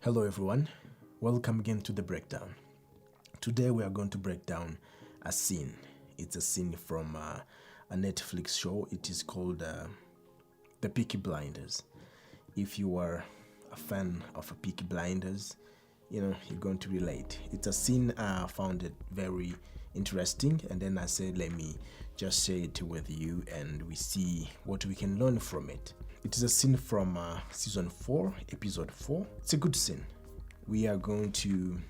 Hello everyone, welcome again to the breakdown. Today we are going to break down a scene. It's a scene from a Netflix show. It is called the Peaky Blinders. If you are a fan of a Peaky Blinders, you're going to relate. It's a scene I found it very interesting, and then I said let me just share it with you and we see what we can learn from it. It is a scene from season 4, episode 4. It's a good scene. We are going to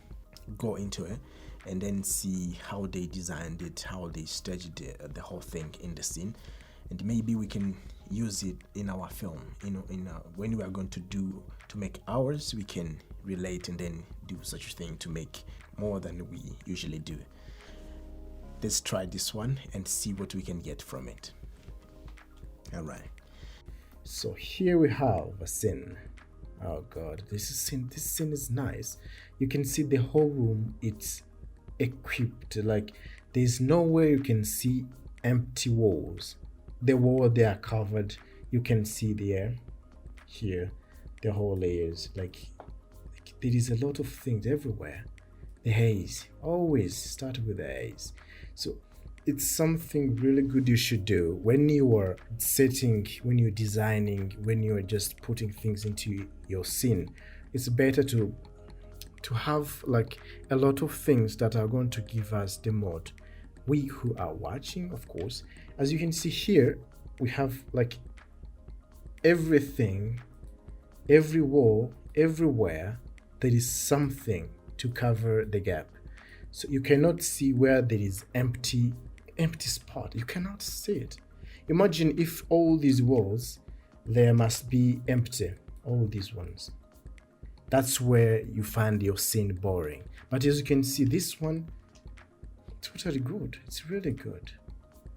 go into it and then see how they designed it, how they staged the whole thing in the scene, and maybe we can use it in our film. When we are going to make ours, we can relate and then do such a thing to make more than we usually do. Let's try this one and see what we can get from it. All right. So here we have a scene. Oh god, this scene is nice. You can see the whole room. It's equipped, like there's nowhere you can see empty walls. The wall they are covered. You can see there, here, the whole layers. Like there is a lot of things everywhere. The haze, always start with the haze. So it's something really good you should do when you are setting, when you're designing, when you're just putting things into your scene. It's better to have like a lot of things that are going to give us the mood. We who are watching, of course, as you can see here, we have like everything, every wall, everywhere there is something to cover the gap. So you cannot see where there is empty spot. You cannot see it. Imagine if all these walls there must be empty, all these ones. That's where you find your scene boring. But as you can see, this one, it's totally good. It's really good.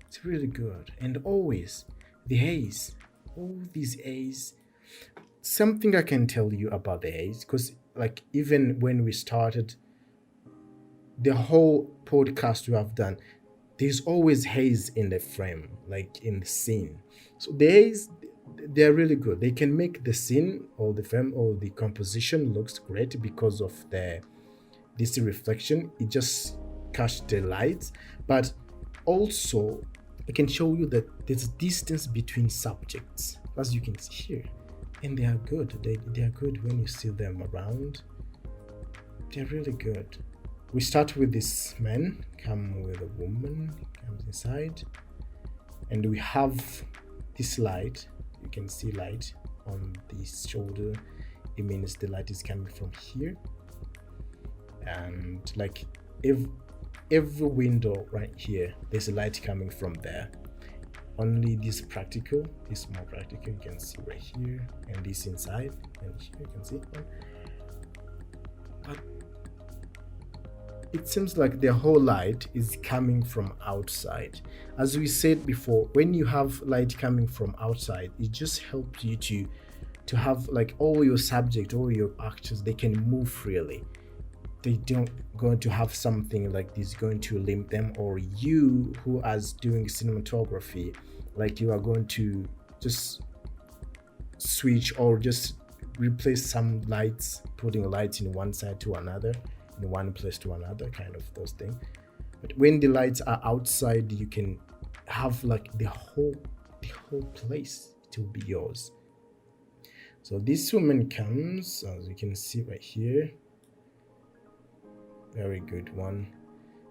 It's really good. And always the haze, all these haze. Something I can tell you about the haze, because like even when we started the whole podcast we have done, there's always haze in the frame, like in the scene. So the haze, they're really good. They can make the scene or the frame or the composition looks great because of this reflection. It just catch the lights, but also it can show you that there's distance between subjects, as you can see here, and they are good. They are good when you see them around. They're really good. We start with this man come with a woman, comes inside, and we have this light. You can see light on this shoulder. It means the light is coming from here, and like every window right here, there's a light coming from there. Only this practical, this more practical, you can see right here, and this inside, and here you can see. But it seems like the whole light is coming from outside. As we said before, when you have light coming from outside, it just helps you to have like all your subject, all your actors, they can move freely. They don't going to have something like this going to limit them, or you who is doing cinematography, like you are going to just switch or just replace some lights, putting lights in one side to another, in one place to another, kind of those things. But when the lights are outside, you can have like the whole place to be yours. So this woman comes, as you can see right here. Very good one.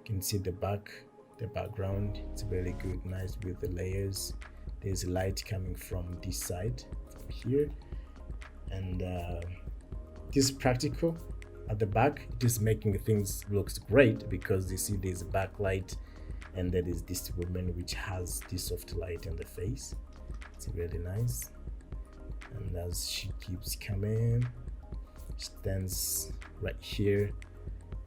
You can see the background. It's very good, nice with the layers. There's light coming from this side, from here, and this practical at the back, it is making things looks great because you see there's a backlight, and there is this woman which has this soft light on the face. It's really nice. And as she keeps coming, she stands right here.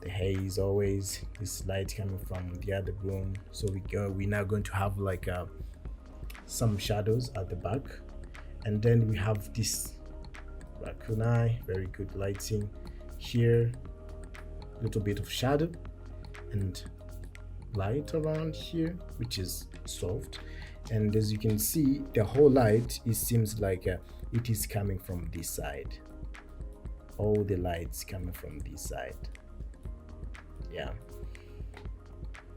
The haze, always this light coming from the other room. So we're now going to have like some shadows at the back, and then we have this raccoon eye, very good lighting here, little bit of shadow and light around here, which is soft. And as you can see, the whole light, it seems like it is coming from this side. all the lights coming from this side. Yeah,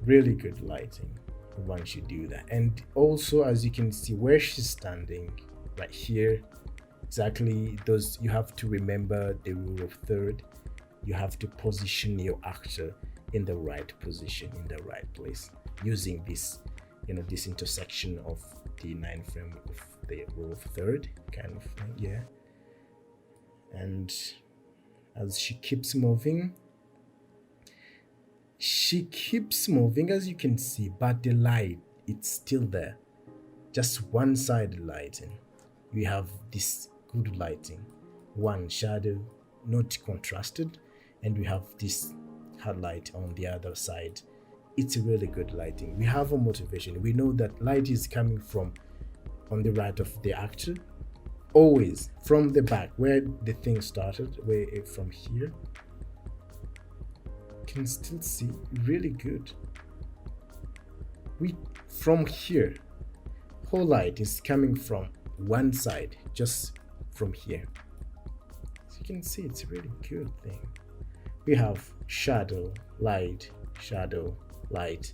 really good lighting once you do that. And also, as you can see where she's standing right here, exactly those, you have to remember the rule of third. You have to position your actor in the right position, in the right place, using this, this intersection of the 9th frame of the rule of third kind of thing. Yeah. And as she keeps moving, as you can see, but the light, it's still there, just one side lighting. We have this good lighting, one shadow not contrasted, and we have this highlight on the other side. It's a really good lighting. We have a motivation. We know that light is coming from on the right of the actor, always from the back where the thing started, where from here you can still see really good. From here, whole light is coming from one side, just from here. So you can see it's a really good thing. We have shadow, light, shadow, light.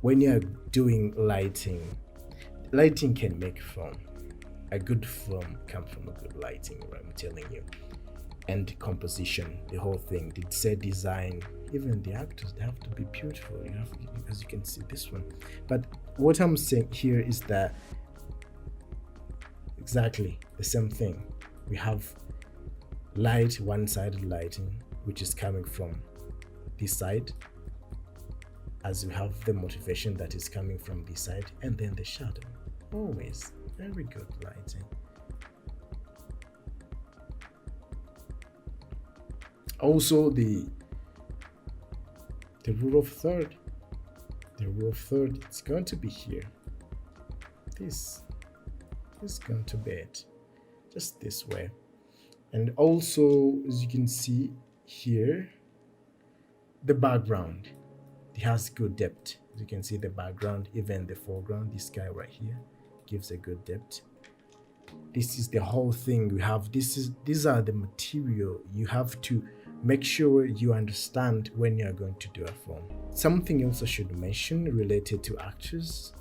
When you're doing lighting can make film. A good film comes from a good lighting, I'm telling you. And composition, the whole thing, the set design, even the actors, they have to be beautiful. As you can see this one. But what I'm saying here is that exactly the same thing. We have light, one-sided lighting, which is coming from this side, as we have the motivation that is coming from this side, and then the shadow. Always very good lighting. Also the rule of third. The rule of third, it's going to be here. This is going to be it, just this way. And also, as you can see here, the background, it has good depth. As you can see, the background, even the foreground, this guy right here, gives a good depth. This is the whole thing we have. These are the material you have to make sure you understand when you are going to do a film. Something else I should mention related to actors,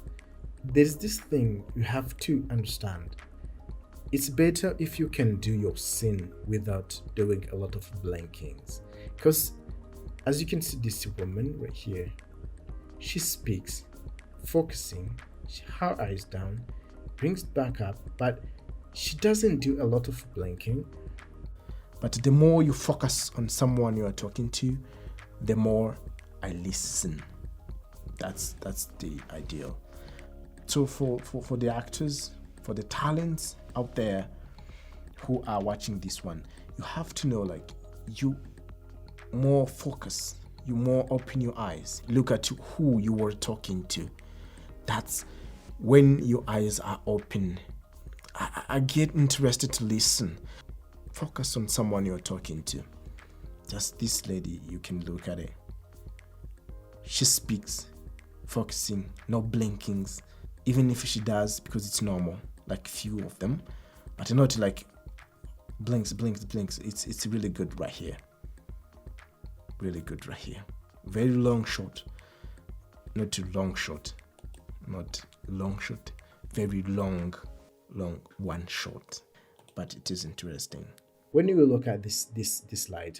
there's this thing you have to understand. It's better if you can do your scene without doing a lot of blankings, because as you can see, this woman right here, she speaks, focusing, her eyes down, brings it back up, but she doesn't do a lot of blinking. But the more you focus on someone you are talking to, the more I listen. That's the ideal. So for the actors, for the talents out there who are watching this one, you have to know, like, you more focus, you more open your eyes, look at who you were talking to. That's when your eyes are open. I get interested to listen. Focus on someone you're talking to. Just this lady, you can look at it. She speaks, focusing, no blinkings. Even if she does, because it's normal, like few of them, but not like blinks. It's really good right here. Really good right here. Very long shot. Not too long shot. Not long shot. Very long one shot. But it is interesting. When you look at this slide,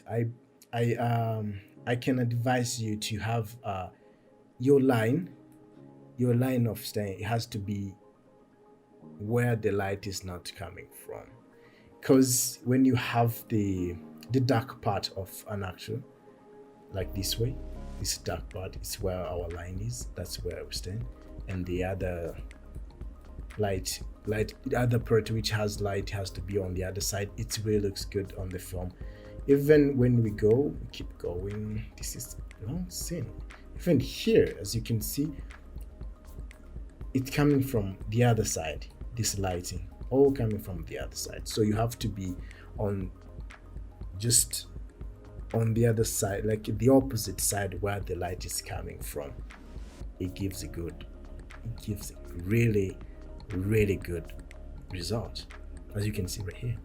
I can advise you to have your line of staying. It has to be where the light is not coming from, because when you have the dark part of an actor, like this way, this dark part is where our line is. That's where we stand, and the other light, the other part which has light has to be on the other side. It really looks good on the film. Even when we keep going. This is a long scene. Even here, as you can see, it's coming from the other side. This lighting, all coming from the other side. So you have to be just on the other side, like the opposite side where the light is coming from. It gives a really good result, as you can see right here.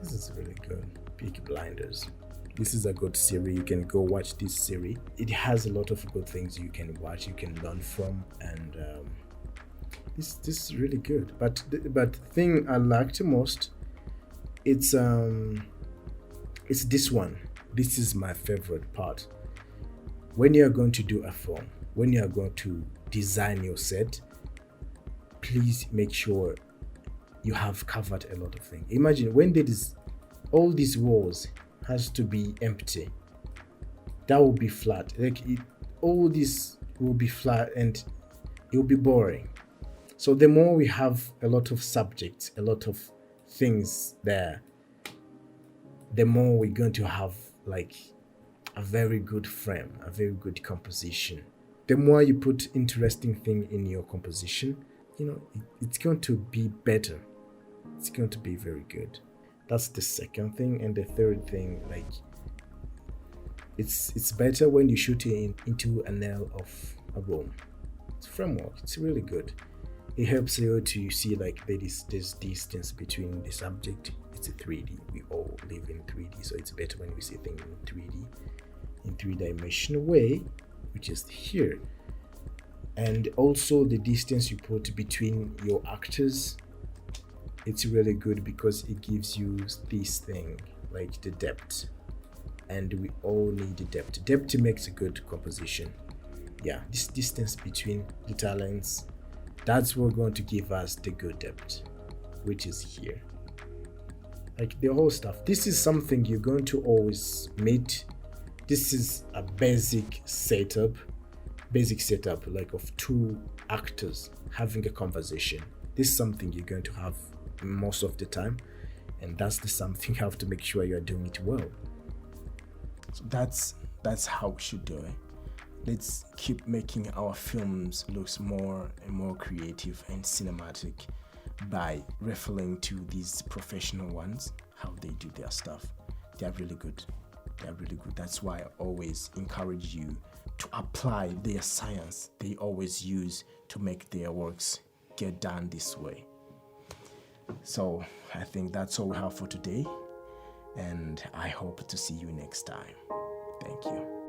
This is really good. Peaky Blinders. This is a good series. You can go watch this series. It has a lot of good things you can watch, you can learn from, and this is really good. But the thing I liked most, it's this one. This is my favorite part. When you are going to do a film, when you are going to design your set, please make sure you have covered a lot of things. Imagine when there is all these walls has to be empty. That will be flat. All this will be flat and it will be boring. So the more we have a lot of subjects, a lot of things there, the more we're going to have like a very good frame, a very good composition. The more you put interesting thing in your composition, it's going to be better. It's going to be very good. That's the second thing. And the third thing, like, it's better when you shoot it into a nail of a room. It's framework. It's really good. It helps you to see like this distance between the subject. It's a 3D. We all live in 3D, so it's better when we see things in 3D, in 3-dimensional way, which is here. And also the distance you put between your actors, it's really good because it gives you this thing like the depth, and we all need the depth. Depth makes a good composition. Yeah, this distance between the talents, that's what's going to give us the good depth, which is here. Like the whole stuff, this is something you're going to always meet. This is a basic setup like of two actors having a conversation. This is something you're going to have most of the time, and that's the something you have to make sure you're doing it well. So that's how we should do it. Let's keep making our films look more and more creative and cinematic by referring to these professional ones, how they do their stuff. They're really good. That's why I always encourage you to apply their science they always use to make their works get done this way. So I think that's all we have for today, and I hope to see you next time. Thank you.